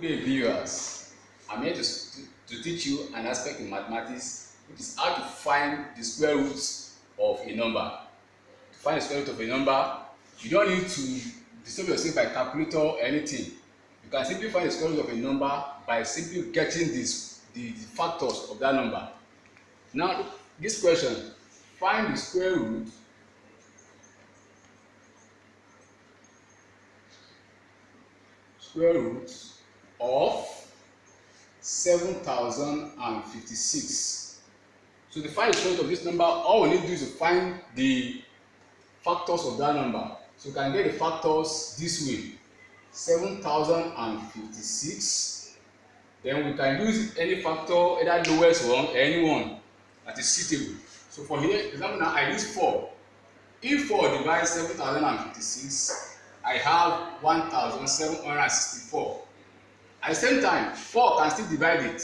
Good day, viewers. I'm here to teach you an aspect in mathematics, which is how to find the square roots of a number. To find the square root of a number, you don't need to disturb yourself by calculator or anything. You can simply find the square root of a number by simply getting the factors of that number. Now, this question, find the square root of 7,056. So to find the square root of this number, all we need to do is to find the factors of that number. So you can get the factors this way: 7,056. Then we can use any factor, either lowest one or anyone that is suitable. So for here, example now, I use 4. If 4 divides 7,056, I have 1,764. At the same time, 4 can still divide it.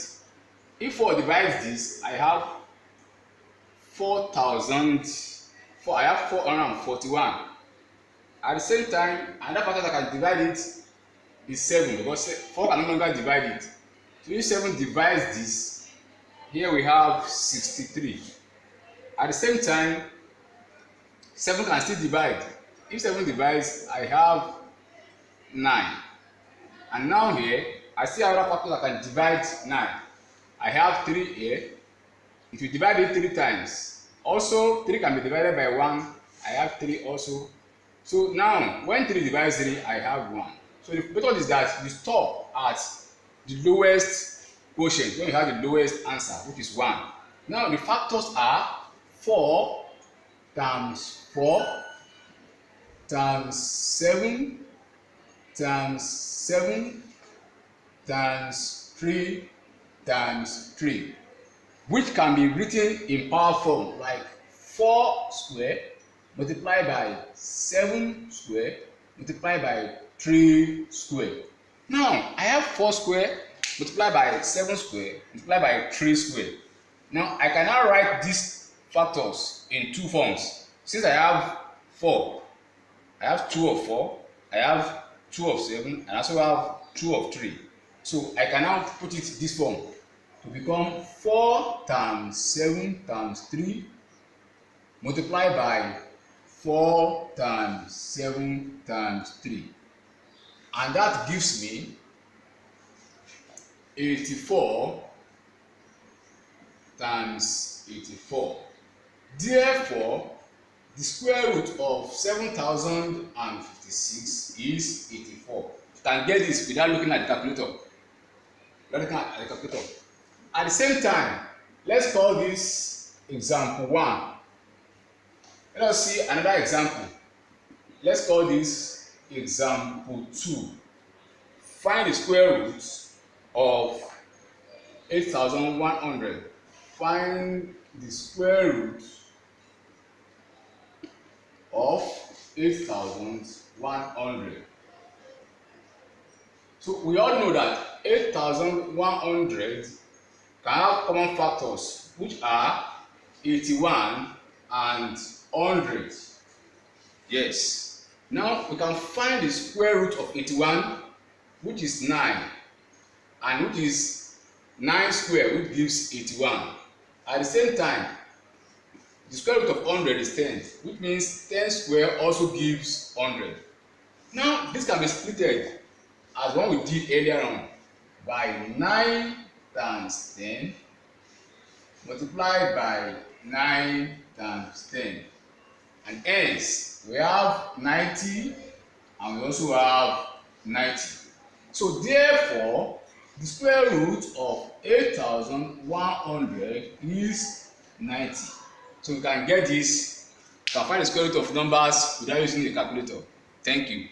If 4 divides this, I have 441. At the same time, another factor that can divide it is 7, because 4 can no longer divide it. So if 7 divides this, here we have 63. At the same time, 7 can still divide. If 7 divides, I have 9. And now here, I see another factor that can divide 9. I have 3 here. It will divide it 3 times. Also, 3 can be divided by 1. I have 3 also. So now, when 3 divides 3, I have 1. So the method is that you stop at the lowest quotient, when you have the lowest answer, which is 1. Now, the factors are 4 times 4 times 7 times 7 times 3 times 3, which can be written in power form like 4 square multiplied by 7 square multiplied by 3 square. Now I have 4 square multiplied by 7 square multiplied by 3 square. Now I can now write these factors in 2 forms. Since I have 4, I have 2 of 4, I have 2 of 7, and I also have 2 of 3. So I can now put it this form to become 4 times 7 times 3 multiplied by 4 times 7 times 3. And that gives me 84 times 84. Therefore, the square root of 7,056 is 84. You can get this without looking at the calculator. At the same time, let's call this example 1. Let us see another example. Let's call this example 2. Find the square root of 8,100. Find the square root of 8,100. So we all know that 8,100 can have common factors, which are 81 and 100. Yes. Now we can find the square root of 81, which is 9, and which is 9 square, which gives 81. At the same time, the square root of 100 is 10, which means 10 square also gives 100. Now, this can be splitted as one we did earlier on by 9 times 10 multiplied by 9 times 10. And hence, we have 90 and we also have 90. So therefore, the square root of 8,100 is 90. So you can get this, you can find the square root of numbers without using the calculator. Thank you.